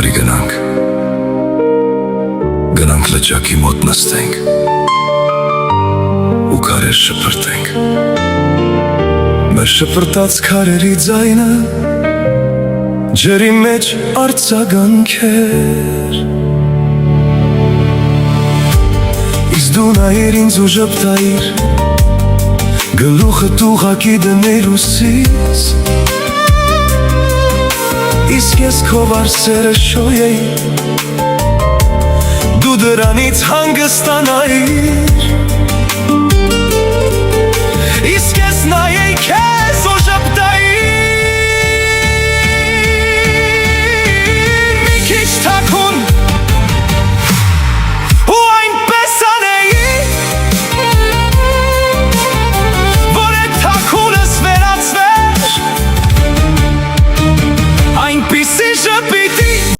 Բարի գնանք լճակի մոտ նստենք ու քարեր շպրտենք, մեր շպրտած քարերի ձայնը ջրի մեջ արձագանքեր, իսկ դու նայիր ինձ ու ժպտայիր, գլուխը ուղղակի դներ ուսից, իսկ ես քո վարսերը շոյեի, դու դրանից հանգստանայիր, իսկ ես նայեի քեզ